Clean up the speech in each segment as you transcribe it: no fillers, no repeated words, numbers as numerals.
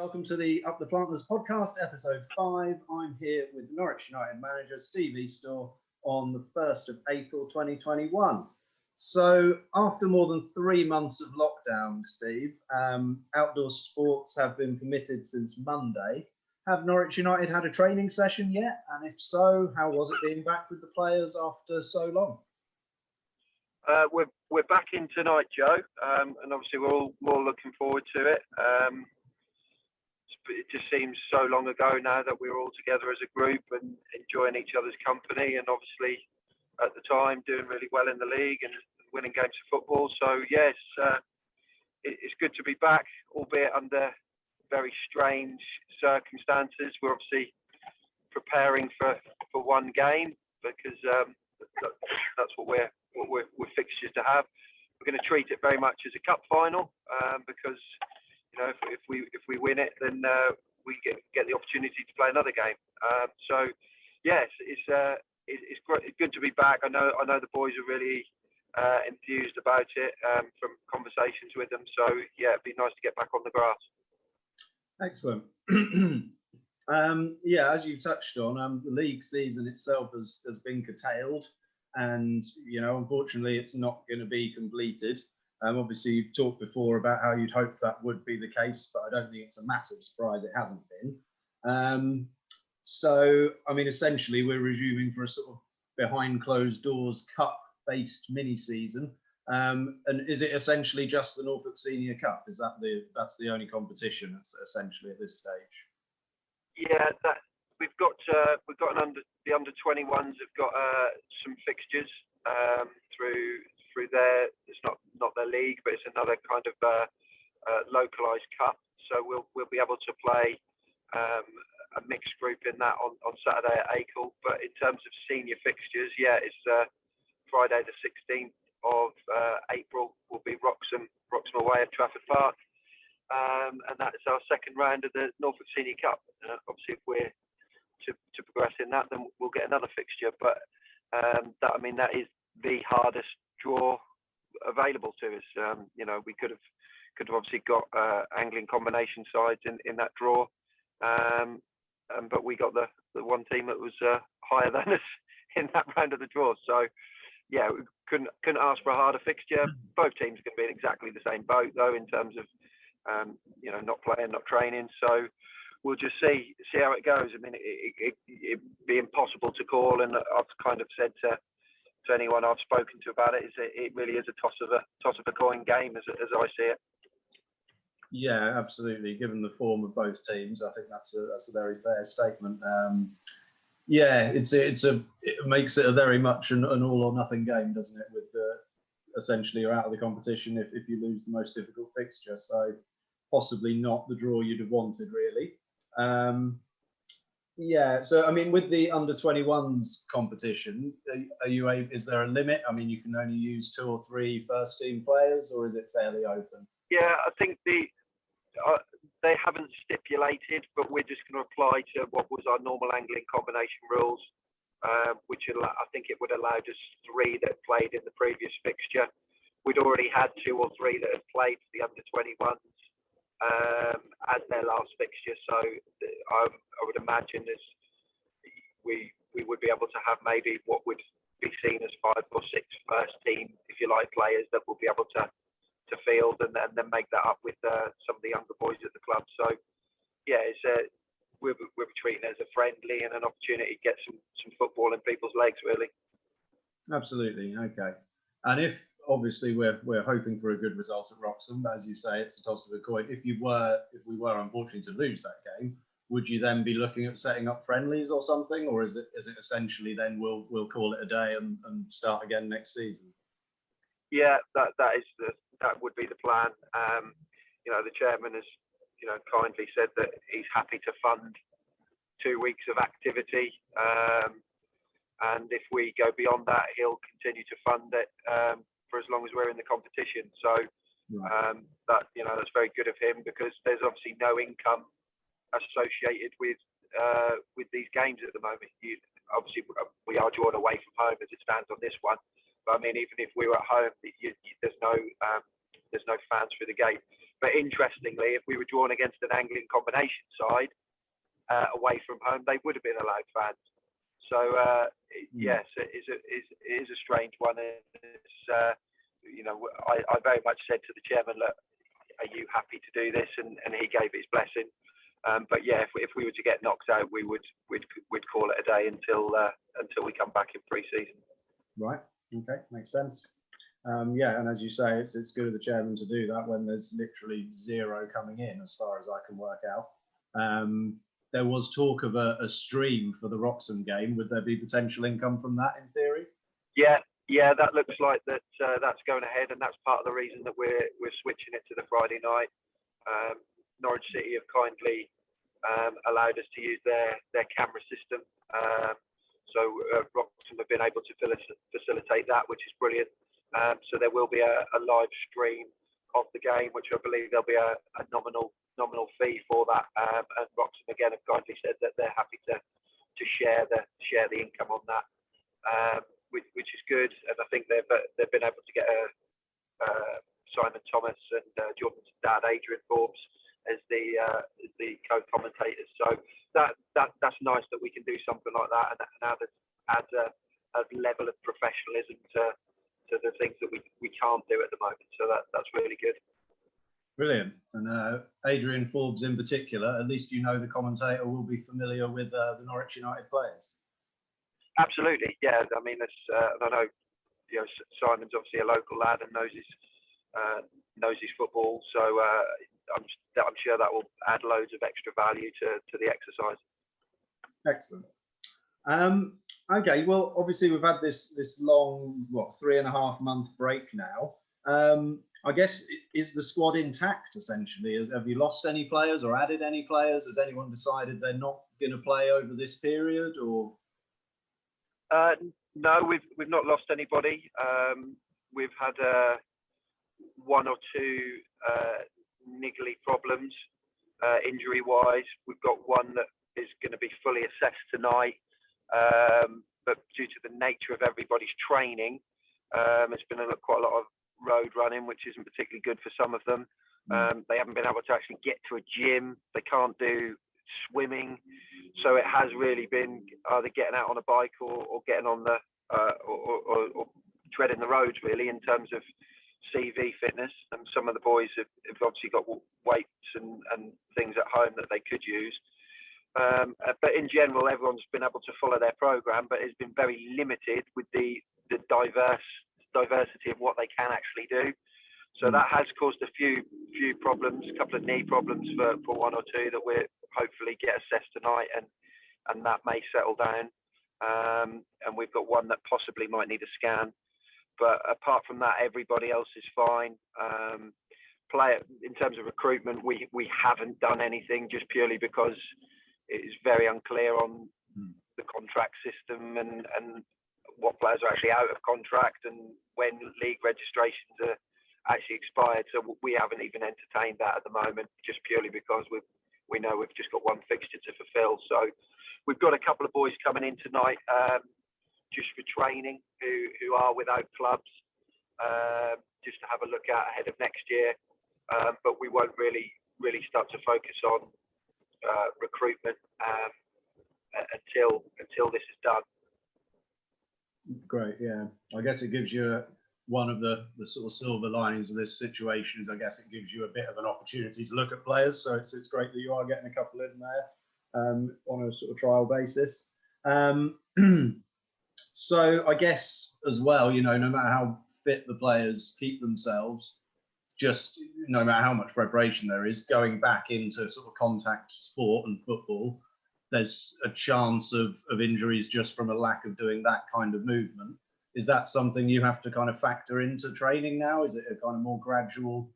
Welcome to the Up the Planters podcast, episode 5. I'm here with Norwich United manager Steve Eastaugh on the 1st of April 2021. So after more than 3 months of lockdown, Steve, outdoor sports have been permitted since Monday. Have Norwich United had a training session yet? And if so, how was it being back with the players after so long? We're back in tonight, Joe, and obviously we're all looking forward to it. It just seems so long ago now that we were all together as a group and enjoying each other's company, and obviously at the time doing really well in the league and winning games of football. So yes, it's good to be back, albeit under very strange circumstances. We're obviously preparing for one game because that's what we're fixtures to have. We're going to treat it very much as a cup final because if we win it, then we get the opportunity to play another game. So yes, it's good to be back. I know the boys are really enthused about it from conversations with them. So yeah, it'd be nice to get back on the grass. Excellent. As you touched on, the league season itself has been curtailed, and unfortunately, it's not going to be completed. Obviously, you've talked before about how you'd hoped that would be the case, but I don't think it's a massive surprise it hasn't been. Essentially, we're resuming for a sort of behind closed doors cup-based mini-season. And is it essentially just the Norfolk Senior Cup? Is that's the only competition essentially at this stage? Yeah, we've got the under 21s have got some fixtures through their, it's not their league, but it's another kind of localized cup. So we'll be able to play a mixed group in that on Saturday at Acle. But in terms of senior fixtures, yeah, it's Friday the 16th of April will be Wroxham away at Trafford Park, and that is our second round of the Norfolk Senior Cup. Obviously, if we're to progress in that, then we'll get another fixture. But that is the hardest draw available to us. We could have obviously got angling combination sides in that draw, but we got the one team that was higher than us in that round of the draw. So yeah, we couldn't ask for a harder fixture. Both teams are going to be in exactly the same boat though, in terms of not playing, not training. So we'll just see how it goes. I mean, it'd be impossible to call, and I've kind of said to anyone I've spoken to about it, it really is a toss of a coin game as I see it. Yeah, absolutely. Given the form of both teams, I think that's a very fair statement. It makes it a very much an all or nothing game, doesn't it? With essentially you're out of the competition if you lose the most difficult fixture. So possibly not the draw you'd have wanted, really. So I mean, with the under 21s competition, is there a limit? I mean, you can only use 2 or 3 first team players, or is it fairly open? Yeah, I think they haven't stipulated, but we're just going to apply to what was our normal angling combination rules, which I think it would allow just 3 that played in the previous fixture. We'd already had 2 or 3 that had played for the under 21s as their last fixture. So I would imagine we would be able to have maybe what would be seen as 5 or 6 first team, if you like, players that will be able to field and then make that up with some of the younger boys at the club. So yeah, we're treating it as a friendly and an opportunity to get some football in people's legs, really. Absolutely. Okay. And if obviously we're hoping for a good result at Wroxham, but as you say, it's a toss of a coin. If we were unfortunately to lose that game, would you then be looking at setting up friendlies or something, or is it essentially then we'll call it a day and start again next season? Yeah, that would be the plan. The chairman has kindly said that he's happy to fund 2 weeks of activity, and if we go beyond that, he'll continue to fund it for as long as we're in the competition. So that's very good of him, because there's obviously no income associated with these games at the moment. Obviously, we are drawn away from home as it stands on this one. But I mean, even if we were at home, there's no fans through the gate. But interestingly, if we were drawn against an Anglian combination side away from home, they would have been allowed fans. So yes, it is a strange one. It's, I very much said to the chairman, look, are you happy to do this? And he gave his blessing. But yeah, if we were to get knocked out, we'd call it a day until we come back in pre-season. Right. Okay. Makes sense. Yeah, and as you say, it's good of the chairman to do that when there's literally zero coming in, as far as I can work out. There was talk of a stream for the Wroxham game. Would there be potential income from that in theory? Yeah, that looks like that's going ahead, and that's part of the reason that we're switching it to the Friday night. Norwich City have kindly allowed us to use their camera system, so Wroxham have been able to facilitate that, which is brilliant. So there will be a live stream of the game, which I believe there'll be a nominal fee for that. And Wroxham again have kindly said that they're happy to share the income on that. Which is good, and I think they've been able to get Simon Thomas and Jordan's dad Adrian Forbes as the co-commentators. So that's nice that we can do something like that, and adds a level of professionalism to the things that we can't do at the moment. So that's really good. Brilliant. And Adrian Forbes in particular, at least you know the commentator will be familiar with the Norwich United players. Absolutely, yeah. I mean, I know, Simon's obviously a local lad and knows his football, so I'm sure that will add loads of extra value to the exercise. Excellent. Okay, well, obviously we've had this long 3.5 month break now. I guess, is the squad intact essentially? Have you lost any players or added any players? Has anyone decided they're not going to play over this period, or? No, we've not lost anybody. We've had one or two niggly problems injury-wise. We've got one that is going to be fully assessed tonight, but due to the nature of everybody's training, it's been quite a lot of road running, which isn't particularly good for some of them. They haven't been able to actually get to a gym. They can't do swimming, so it has really been either getting out on a bike or getting on the or treading the roads, really, in terms of CV fitness. And some of the boys have obviously got weights and things at home that they could use, but in general everyone's been able to follow their program, but it's been very limited with the diversity of what they can actually do. So that has caused a few problems, a couple of knee problems for one or two that we're hopefully get assessed tonight, and that may settle down. And we've got one that possibly might need a scan. But apart from that, everybody else is fine. In terms of recruitment, we haven't done anything, just purely because it is very unclear on the contract system and what players are actually out of contract and when league registrations are actually expired. So we haven't even entertained that at the moment, just purely because we know we've just got one fixture to fulfill. So we've got a couple of boys coming in tonight just for training who are without clubs, just to have a look at ahead of next year. But we won't really start to focus on recruitment until this is done. Great, yeah. I guess it gives you one of the sort of silver linings of this situation is, I guess, it gives you a bit of an opportunity to look at players. So it's great that you are getting a couple in there on a sort of trial basis. So I guess as well, no matter how fit the players keep themselves, just no matter how much preparation there is, going back into sort of contact sport and football, there's a chance of injuries just from a lack of doing that kind of movement. Is that something you have to kind of factor into training now? Is it a kind of more gradual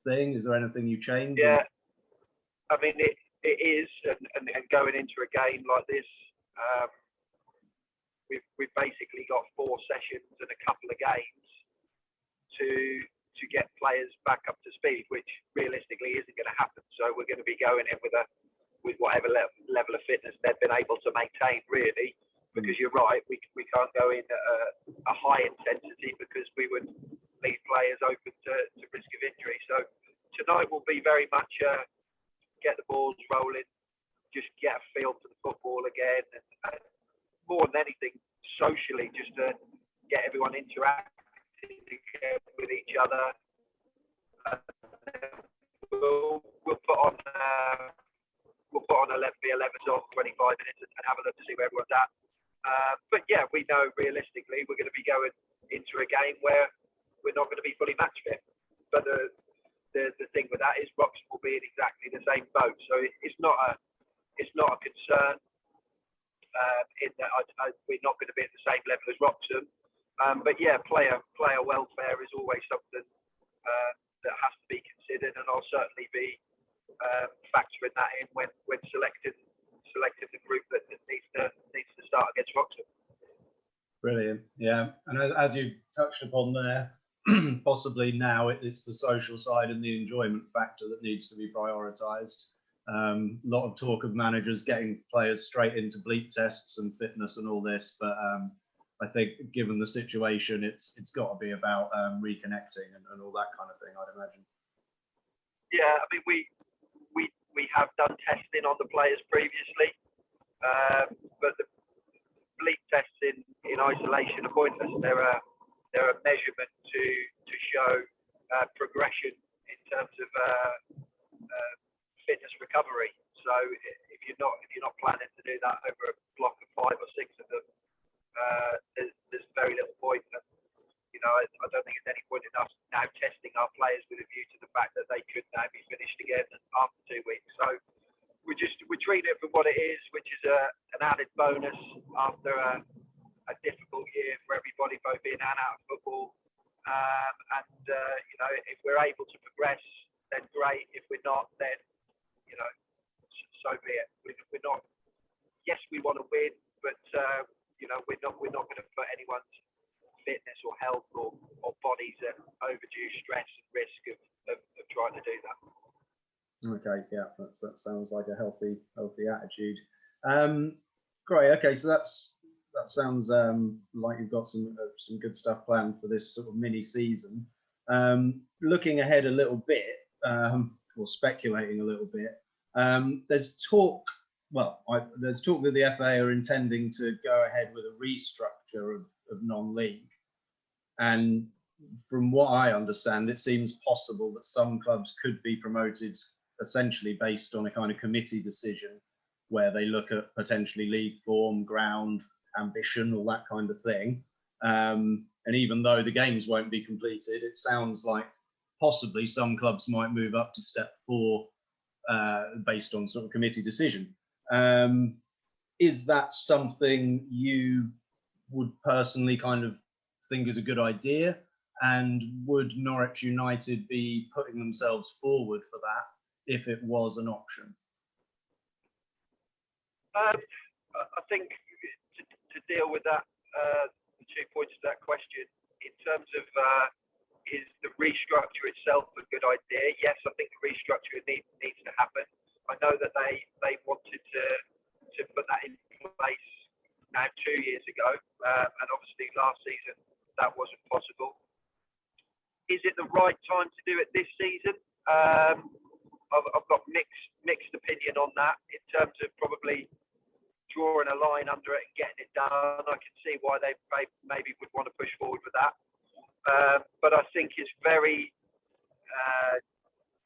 thing? Is there anything you change? Yeah, I mean, it is. And going into a game like this, we've basically got 4 sessions and a couple of games to get players back up to speed, which realistically isn't going to happen. So we're going to be going in with whatever level of fitness they've been able to maintain, really. Because you're right, we can't go in at a high intensity because we would leave players open to risk of injury. So tonight will be very much get the balls rolling, just get a feel for the football again, and more than anything, socially, just to get everyone interacting again with each other. We'll put on 11v11s on 25 minutes and have a look to see where everyone's at. But yeah, we know realistically we're going to be going into a game where we're not going to be fully match fit. But the thing with that is Wroxham will be in exactly the same boat, so it's not a concern in that we're not going to be at the same level as Wroxham. But yeah, player welfare is always something that has to be considered, and I'll certainly be factoring that in when selecting the group that needs to start against Wroxham. Brilliant, yeah. And as you touched upon there, possibly now it's the social side and the enjoyment factor that needs to be prioritised. A lot of talk of managers getting players straight into bleep tests and fitness and all this, but I think given the situation, it's got to be about reconnecting and all that kind of thing, I'd imagine. Yeah, I mean, we have done testing on the players previously, but the bleep tests in isolation are pointless. They're a measurement to show progression in terms of fitness recovery. So if you're not planning to do that over a block of 5 or 6 of them, there's very little point. And, you know, I don't think there's any point in us now testing our players with a view to the fact that they could now be finished again after 2 weeks. So we're treating it for what it is, which is an added bonus after a difficult year for everybody, both in and out of football. You know, if we're able to progress, then great. If we're not, then, you know, so be it. We're not. Yes, we want to win, but you know, we're not going to put anyone's fitness or health or bodies at overdue stress and risk of trying to do that. Okay, yeah, that sounds like a healthy attitude. Great. Okay, so that sounds like you've got some good stuff planned for this sort of mini season. Looking ahead a little bit, or speculating a little bit, there's talk that the FA are intending to go ahead with a restructure of non-league, and from what I understand, it seems possible that some clubs could be promoted essentially based on a kind of committee decision where they look at potentially league form, ground, ambition, all that kind of thing. And even though the games won't be completed, it sounds like possibly some clubs might move up to step 4 based on sort of committee decision. Is that something you would personally kind of think is a good idea? And would Norwich United be putting themselves forward for that if it was an option? I think to deal with that, the 2 points to that question, in terms of is the restructure itself a good idea? Yes, I think the restructure needs to happen. I know that they wanted to put that in place now 2 years ago, and obviously last season that wasn't possible. Is it the right time to do it this season? I've got mixed opinion on that in terms of probably drawing a line under it and getting it done. I can see why they maybe would want to push forward with that. But I think it's very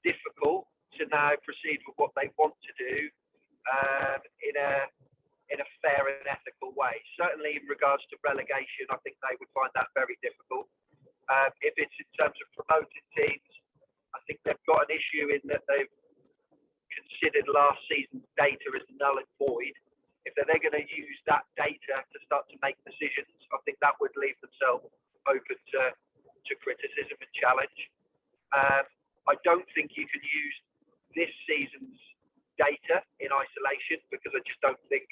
difficult to now proceed with what they want to do in a fair and ethical way. Certainly in regards to relegation, I think they would find that very difficult. If it's in terms of promoted teams, I think they've got an issue in that they've considered last season's data as null and void. If they're going to use that data to start to make decisions, I think that would leave themselves open to criticism and challenge. I don't think you can use this season's data in isolation, because I just don't think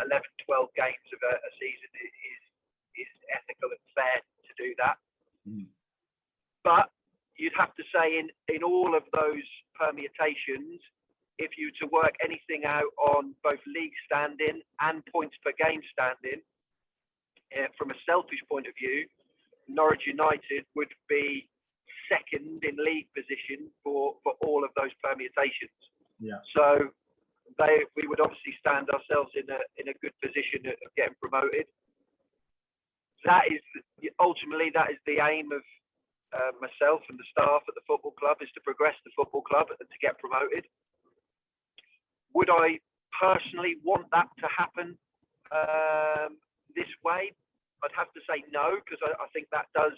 11, 12 games of a season is ethical and fair to do that. But you'd have to say in all of those permutations, if you were to work anything out on both league standing and points per game standing, from a selfish point of view, Norwich United would be second in league position for all of those permutations. Yeah. So we would obviously stand ourselves in a good position of getting promoted. That is ultimately the aim of myself and the staff at the football club, is to progress the football club and to get promoted. Would I personally want that to happen this way? I'd have to say no, because I think that does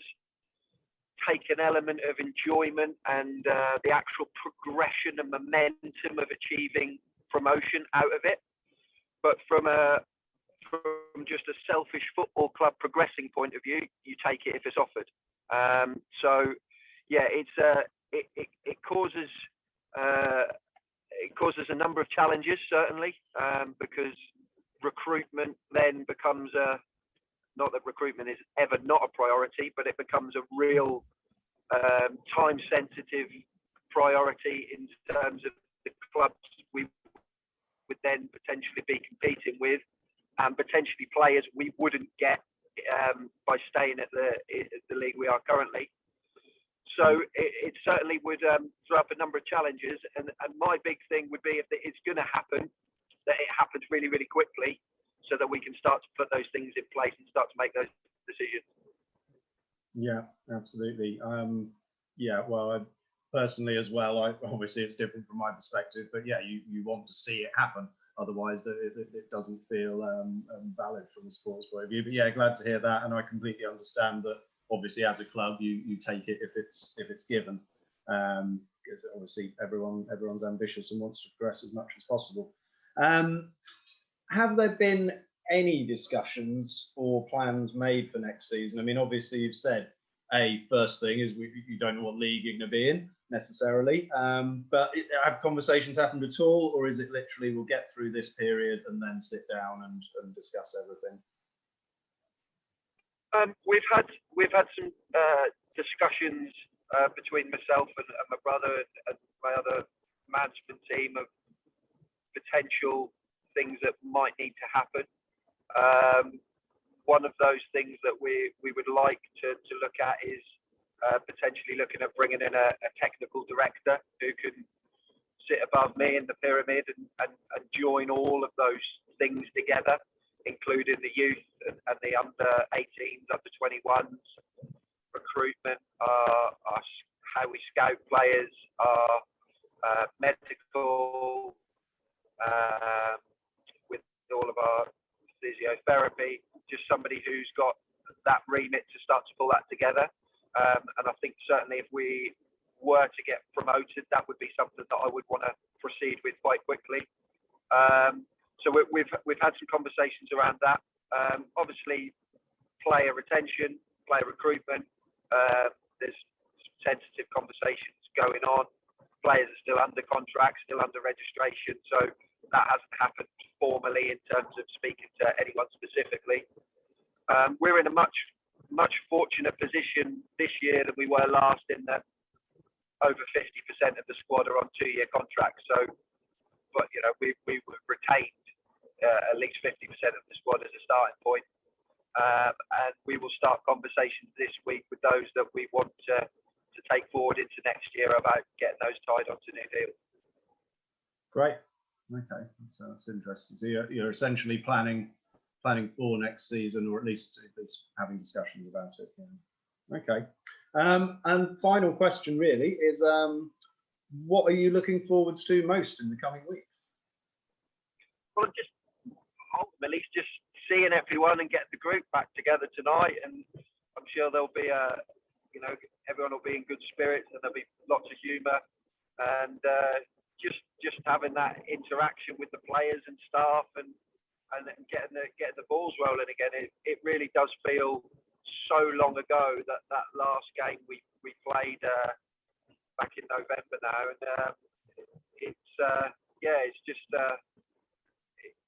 take an element of enjoyment and the actual progression and momentum of achieving promotion out of it. But from just a selfish football club progressing point of view, you take it if it's offered. So yeah, it causes a number of challenges, certainly, because recruitment then becomes not that recruitment is ever not a priority, but it becomes a real time-sensitive priority in terms of the clubs we would then potentially be competing with, and potentially players we wouldn't get by staying at the league we are currently. So it certainly would throw up a number of challenges, and my big thing would be, if it's going to happen, that it happens really, really quickly, so that we can start to put those things in place and start to make those decisions. Yeah, absolutely. Yeah, well, personally as well, obviously it's different from my perspective, but yeah, you want to see it happen. Otherwise, it doesn't feel valid from a sports point of view. But yeah, glad to hear that, and I completely understand that. Obviously, as a club, you take it if it's given, because obviously everyone's ambitious and wants to progress as much as possible. Have there been any discussions or plans made for next season? I mean, obviously you've said first thing is you don't know what league you're going to be in necessarily, but have conversations happened at all, or is it literally we'll get through this period and then sit down and discuss everything? We've had some discussions between myself and my brother and my other management team of potential things that might need to happen. One of those things that we would like to look at is potentially looking at bringing in a technical director who can sit above me in the pyramid and join all of those things together, including the youth and the under 18s, under 21s, recruitment, how we scout players, our medical, with all of our physiotherapy, just somebody who's got that remit to start to pull that together. And I think certainly if we were to get promoted, that would be something that I would want to proceed with quite quickly. So we've had some conversations around that. Obviously, player retention, player recruitment, there's sensitive conversations going on. Players are still under contract, still under registration, so that hasn't happened formally in terms of speaking to anyone specifically. We're in a much fortunate position this year than we were last, in that over 50% of the squad are on 2-year contracts. So, but you know, we've retained at least 50% of the squad as a starting point, and we will start conversations this week with those that we want to take forward into next year about getting those tied onto new deals. Great. Okay, that's interesting. So you're essentially planning for next season, or at least having discussions about it. Yeah. Okay. And final question really is, what are you looking forwards to most in the coming weeks? Well, just ultimately just seeing everyone and get the group back together tonight, and I'm sure there'll be everyone will be in good spirits, and there'll be lots of humour, and just having that interaction with the players and staff, and getting the balls rolling again. It really does feel so long ago, that last game we played back in November now, and it's just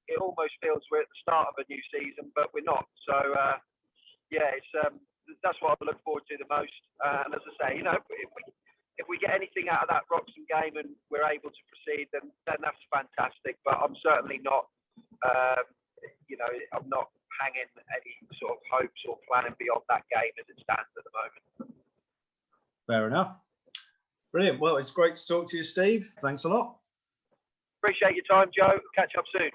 it almost feels we're at the start of a new season, but we're not. So that's what I look forward to the most. And as I say, if we get anything out of that Wroxham game and we're able to proceed, then that's fantastic. But I'm certainly not, I'm not hanging any sort of hopes or planning beyond that game as it stands at the moment. Fair enough. Brilliant. Well, it's great to talk to you, Steve. Thanks a lot. Appreciate your time, Joe. Catch up soon.